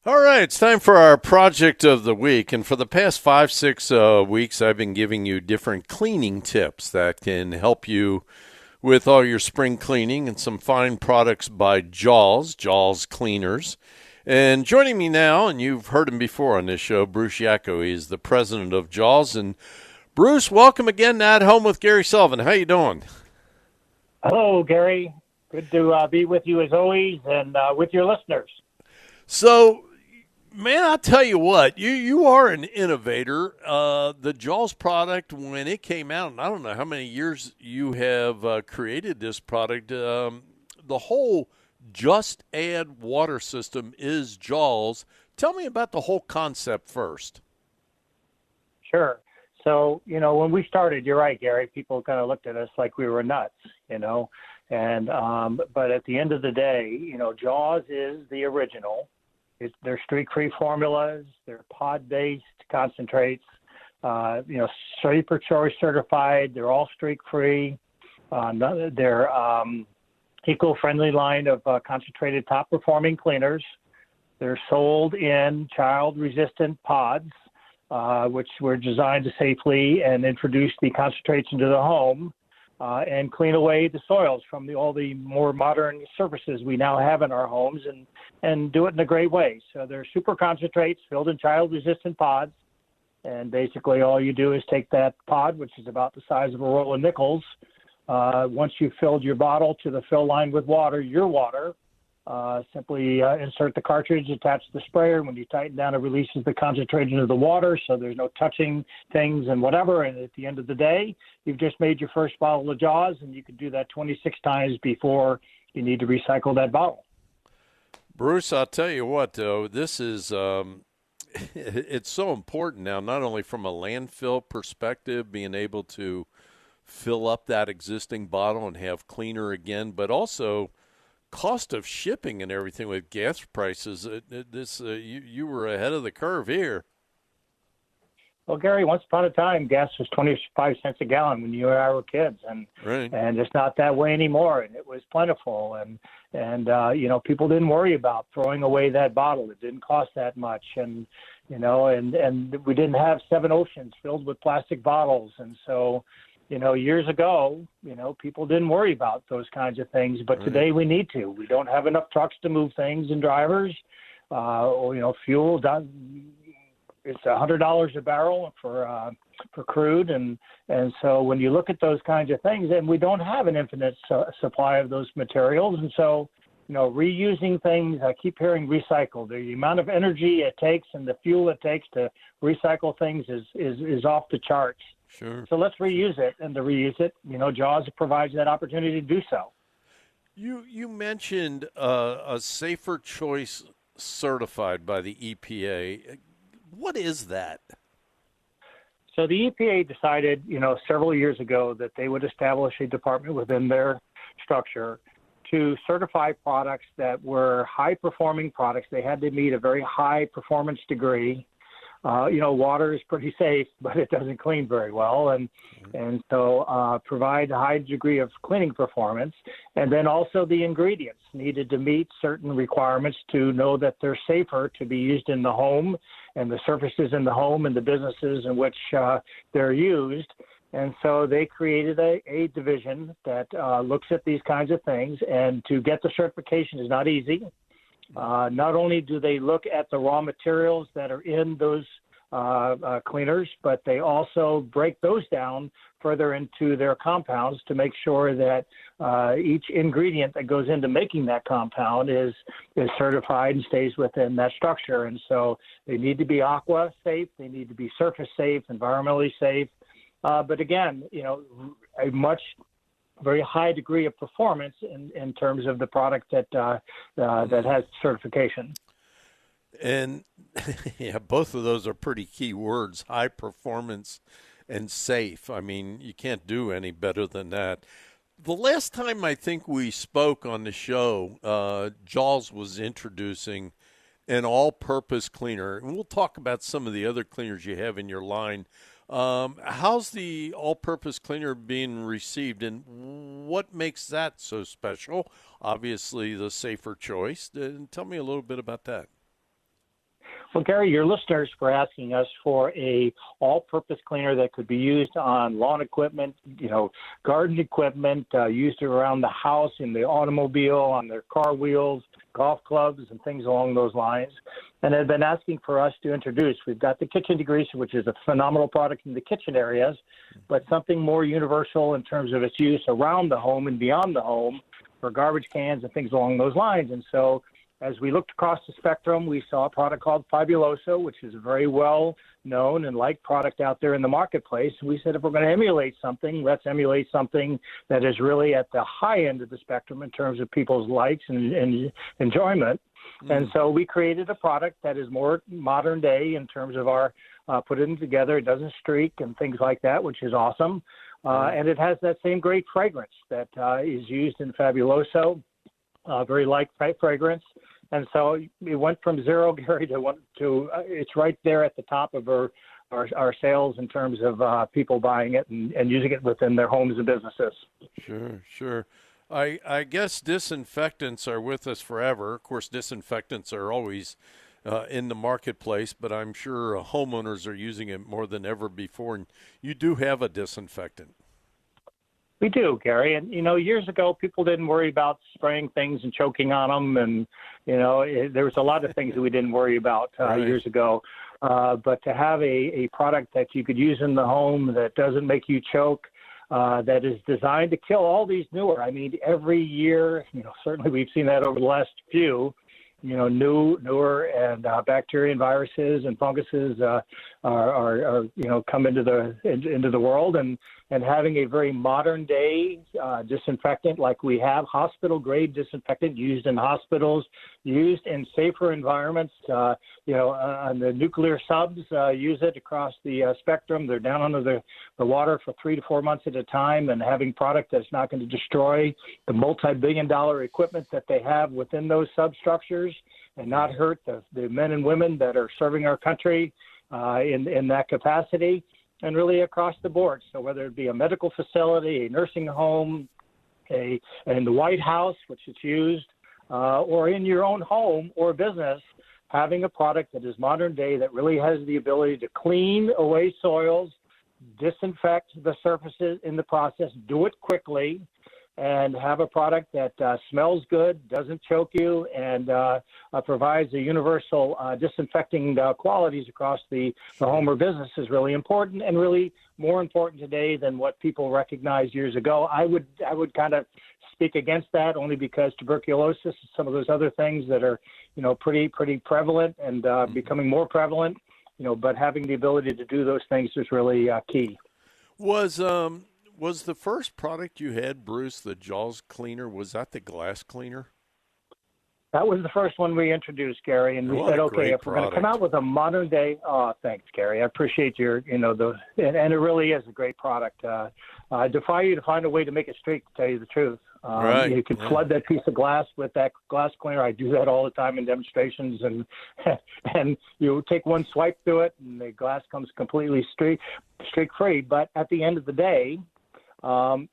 All right, it's time for our project of the week. And for the past 5, 6 weeks, I've been giving you different cleaning tips that can help you with all your spring cleaning and some fine products by Jaws Cleaners. And joining me now, and you've heard him before on this show, Bruce Yacko. He's the president of Jaws. And Bruce, welcome again to At Home with Gary Sullivan. How you doing? Hello, Gary. Good to be with you as always and with your listeners. So, man, I'll tell you what, you are an innovator. The Jaws product, when it came out, and I don't know how many years you have created this product, the whole just add water system is Jaws. Tell me about the whole concept first. Sure. So, when we started, you're right, Gary, people kind of looked at us like we were nuts, you know. And but at the end of the day, Jaws is the original. They're streak-free formulas. They're pod-based concentrates. Safer Choice certified. They're all streak-free. They're eco-friendly line of concentrated top-performing cleaners. They're sold in child-resistant pods, which were designed to safely and introduce the concentrates into the home and clean away the soils from all the more modern surfaces we now have in our homes and do it in a great way. So they're super concentrates filled in child-resistant pods. And basically all you do is take that pod, which is about the size of a roll of nickels. Once you've filled your bottle to the fill line with water, your water, simply insert the cartridge, attach the sprayer. When you tighten down, it releases the concentrate into the water, so there's no touching things and whatever. And at the end of the day, you've just made your first bottle of Jaws, and you can do that 26 times before you need to recycle that bottle. Bruce, I'll tell you what, though, this is it's so important now, not only from a landfill perspective, being able to fill up that existing bottle and have cleaner again, but also cost of shipping and everything with gas prices. You were ahead of the curve here. Well, Gary, once upon a time, gas was 25 cents a gallon when you and I were kids, and Right. and it's not that way anymore. And it was plentiful, and people didn't worry about throwing away that bottle. It didn't cost that much, and we didn't have seven oceans filled with plastic bottles, and so. Years ago, people didn't worry about those kinds of things, but Right. today we need to. We don't have enough trucks to move things and drivers, or fuel. It's $100 a barrel for crude, and so when you look at those kinds of things, and we don't have an infinite supply of those materials, and so reusing things. I keep hearing recycle. The amount of energy it takes and the fuel it takes to recycle things is off the charts. Sure. So let's reuse it, and to reuse it, Jaws provides that opportunity to do so. You mentioned a safer choice certified by the EPA. What is that? So the EPA decided, several years ago that they would establish a department within their structure to certify products that were high-performing products. They had to meet a very high performance degree. Water is pretty safe, but it doesn't clean very well, and so provide a high degree of cleaning performance. And then also the ingredients needed to meet certain requirements to know that they're safer to be used in the home and the surfaces in the home and the businesses in which they're used. And so they created a division that looks at these kinds of things, and to get the certification is not easy. Not only do they look at the raw materials that are in those cleaners, but they also break those down further into their compounds to make sure that each ingredient that goes into making that compound is certified and stays within that structure. And so they need to be aqua safe, they need to be surface safe, environmentally safe. But again, a very high degree of performance in terms of the product that has certification. And yeah, both of those are pretty key words: high performance and safe. I mean, you can't do any better than that. The last time I think we spoke on the show, Jaws was introducing an all-purpose cleaner, and we'll talk about some of the other cleaners you have in your line. How's the all-purpose cleaner being received, and what makes that so special? Obviously, the safer choice. Tell me a little bit about that. Well, Gary, your listeners were asking us for a all-purpose cleaner that could be used on lawn equipment, garden equipment, used around the house, in the automobile, on their car wheels, golf clubs, and things along those lines. And had been asking for us to introduce. We've got the kitchen degreaser, which is a phenomenal product in the kitchen areas, but something more universal in terms of its use around the home and beyond the home for garbage cans and things along those lines. And so as we looked across the spectrum, we saw a product called Fabuloso, which is a very well-known and liked product out there in the marketplace. We said if we're going to emulate something, let's emulate something that is really at the high end of the spectrum in terms of people's likes and enjoyment. And so we created a product that is more modern day in terms of our putting it together. It doesn't streak and things like that, which is awesome. And it has that same great fragrance that is used in Fabuloso, very light fragrance. And so it went from zero, Gary, to it's right there at the top of our sales in terms of people buying it and using it within their homes and businesses. Sure. I guess disinfectants are with us forever. Of course, disinfectants are always in the marketplace, but I'm sure homeowners are using it more than ever before. And you do have a disinfectant. We do, Gary. And, years ago, people didn't worry about spraying things and choking on them. And, there was a lot of things that we didn't worry about years ago. But to have a product that you could use in the home that doesn't make you choke, that is designed to kill all these newer. I mean, every year, certainly we've seen that over the last few, newer and bacteria and viruses and funguses are come into the world, and having a very modern day disinfectant like we have, hospital grade disinfectant used in hospitals, used in safer environments, on the nuclear subs, use it across the spectrum. They're down under the water for 3 to 4 months at a time, and having product that's not going to destroy the multi-billion-dollar equipment that they have within those substructures and not hurt the men and women that are serving our country in that capacity, and really across the board. So whether it be a medical facility, a nursing home, in the White House, which is used, or in your own home or business, having a product that is modern day that really has the ability to clean away soils, disinfect the surfaces in the process, do it quickly, and have a product that smells good, doesn't choke you, and provides a universal disinfecting qualities across the home or business is really important, and really more important today than what people recognized years ago. I would kind of speak against that, only because tuberculosis and some of those other things that are pretty prevalent and becoming more prevalent. But having the ability to do those things is really key. Was the first product you had, Bruce, the Jaws cleaner, was that the glass cleaner? That was the first one we introduced, Gary, and we said, okay, if we're going to come out with a modern day, thanks, Gary. I appreciate your, and it really is a great product. I defy you to find a way to make it streak, to tell you the truth. Right. You can flood that piece of glass with that glass cleaner. I do that all the time in demonstrations, and you take one swipe through it, and the glass comes completely streak free. But at the end of the day, not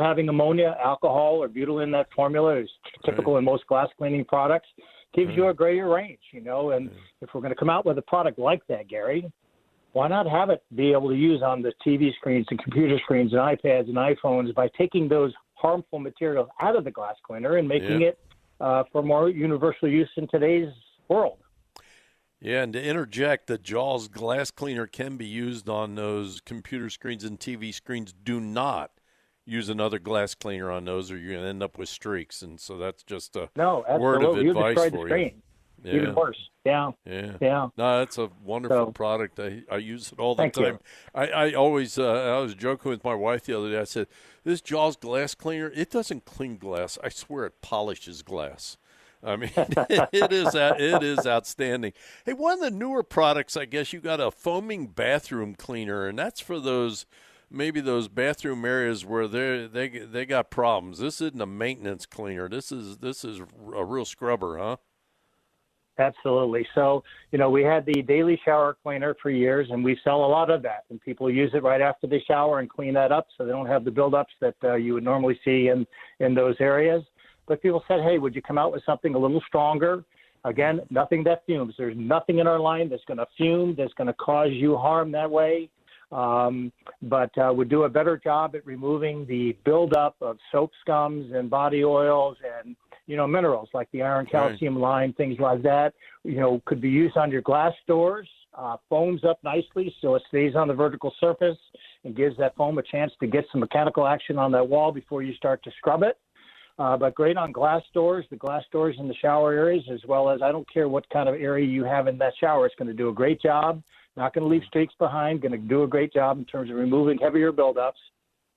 having ammonia, alcohol, or butylene in that formula is typical in most glass cleaning products, gives you a greater range, and if we're going to come out with a product like that, Gary, why not have it be able to use on the TV screens and computer screens and iPads and iPhones by taking those harmful materials out of the glass cleaner and making it for more universal use in today's world. Yeah, and to interject, the Jaws glass cleaner can be used on those computer screens and TV screens. Do not use another glass cleaner on those, or you're going to end up with streaks. And so that's just a word of advice for you. Yeah. Even worse. Yeah. No, that's a wonderful product. I use it all the time. I always, I was joking with my wife the other day. I said, this Jaws glass cleaner, it doesn't clean glass. I swear it polishes glass. I mean, it is outstanding. Hey, one of the newer products, I guess, you got a foaming bathroom cleaner, and that's for those bathroom areas where they got problems. This isn't a maintenance cleaner. This is a real scrubber, huh? Absolutely. So, we had the daily shower cleaner for years, and we sell a lot of that. And people use it right after they shower and clean that up so they don't have the buildups that you would normally see in those areas. But people said, hey, would you come out with something a little stronger Again, nothing that fumes. There's nothing in our line that's going to fume, that's going to cause you harm that way. But we do a better job at removing the buildup of soap scums and body oils and, minerals like the iron calcium line, things like that, could be used on your glass doors. Foams up nicely so it stays on the vertical surface and gives that foam a chance to get some mechanical action on that wall before you start to scrub it. But great on glass doors, the glass doors in the shower areas, as well as I don't care what kind of area you have in that shower. It's going to do a great job. Not going to leave streaks behind. Going to do a great job in terms of removing heavier buildups.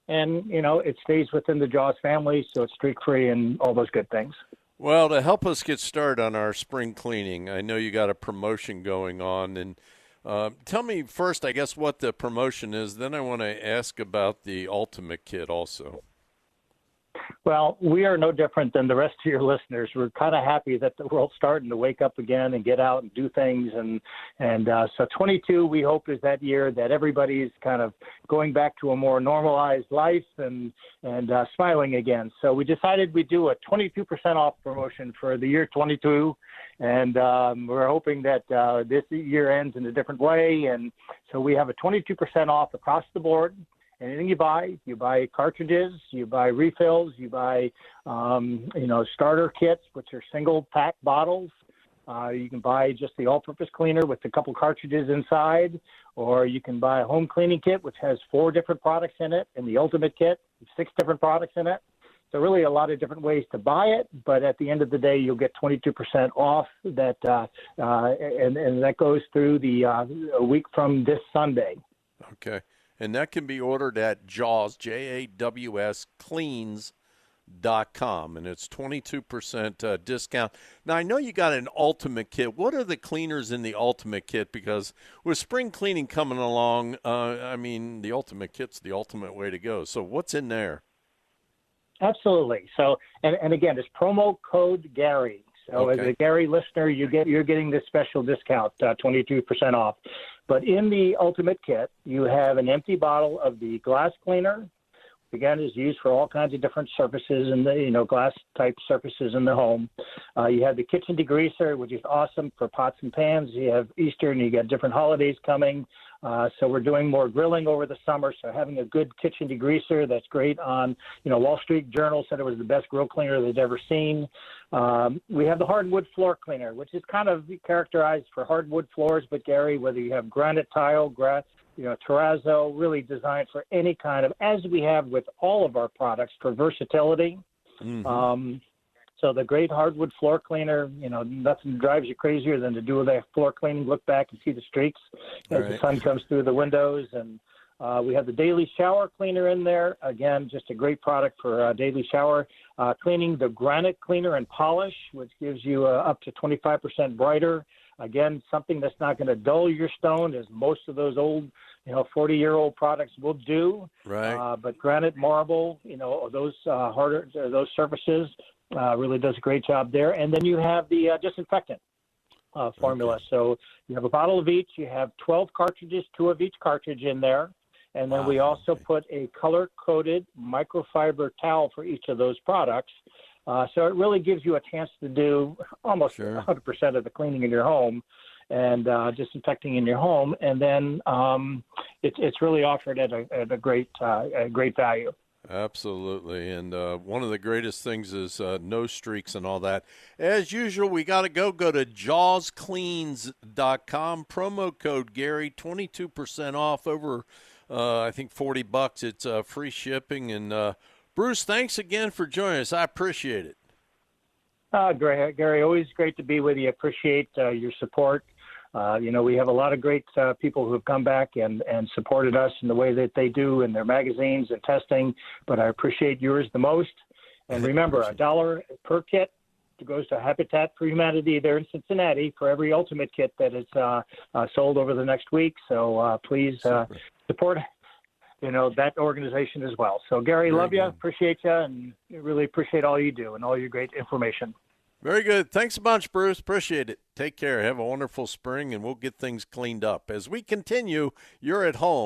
And, it stays within the Jaws family, so it's streak-free and all those good things. Well, to help us get started on our spring cleaning, I know you got a promotion going on. And tell me first, I guess, what the promotion is. Then I want to ask about the Ultimate Kit also. Well, we are no different than the rest of your listeners. We're kind of happy that the world's starting to wake up again and get out and do things. And so 22, we hope, is that year that everybody's kind of going back to a more normalized life and smiling again. So we decided we'd do a 22% off promotion for the year 22. And we're hoping that this year ends in a different way. And so we have a 22% off across the board. Anything you buy cartridges, you buy refills, you buy, starter kits, which are single pack bottles. You can buy just the all-purpose cleaner with a couple cartridges inside, or you can buy a home cleaning kit, which has 4 different products in it, and the Ultimate Kit, 6 different products in it. So really a lot of different ways to buy it, but at the end of the day, you'll get 22% off that, and that goes through a week from this Sunday. Okay. And that can be ordered at Jaws, Jaws, cleans.com, and it's 22% discount. Now, I know you got an Ultimate Kit. What are the cleaners in the Ultimate Kit? Because with spring cleaning coming along, the Ultimate Kit's the ultimate way to go. So what's in there? Absolutely. So, and again, it's promo code Gary. So as a Gary listener, you're getting this special discount, 22% off. But in the Ultimate Kit, you have an empty bottle of the glass cleaner. Again, is used for all kinds of different surfaces in the glass type surfaces in the home. You have the kitchen degreaser, which is awesome for pots and pans. You have Easter and you got different holidays coming. So we're doing more grilling over the summer. So having a good kitchen degreaser, that's great on, Wall Street Journal said it was the best grill cleaner they've ever seen. We have the hardwood floor cleaner, which is kind of characterized for hardwood floors. But Gary, whether you have granite tile, terrazzo, really designed for any kind of, as we have with all of our products, for versatility. Mm-hmm. So the great hardwood floor cleaner, nothing drives you crazier than to do the floor cleaning, look back and see the streaks as the sun comes through the windows. And we have the daily shower cleaner in there. Again, just a great product for daily shower cleaning. The granite cleaner and polish, which gives you up to 25% brighter. Again, something that's not going to dull your stone, as most of those old, 40-year-old products will do. Right. But granite, marble, those those surfaces really does a great job there. And then you have the disinfectant formula. Okay. So you have a bottle of each. You have 12 cartridges, 2 of each cartridge in there. And then we also put a color-coded microfiber towel for each of those products. So it really gives you a chance to do almost 100% of the cleaning in your home and disinfecting in your home. And then it's really offered at a great value. Absolutely. And one of the greatest things is no streaks and all that. As usual, we got to go to jawscleans.com. Promo code Gary, 22% off over, I think, $40. It's free shipping. And Bruce, thanks again for joining us. I appreciate it. Gary, always great to be with you. Appreciate your support. We have a lot of great people who have come back and supported us in the way that they do in their magazines and testing, but I appreciate yours the most. And remember, $1 per kit goes to Habitat for Humanity there in Cincinnati for every Ultimate Kit that is sold over the next week. So please support that organization as well. So, Gary, love you, appreciate you, and really appreciate all you do and all your great information. Very good. Thanks a bunch, Bruce. Appreciate it. Take care. Have a wonderful spring, and we'll get things cleaned up. As we continue, you're at home.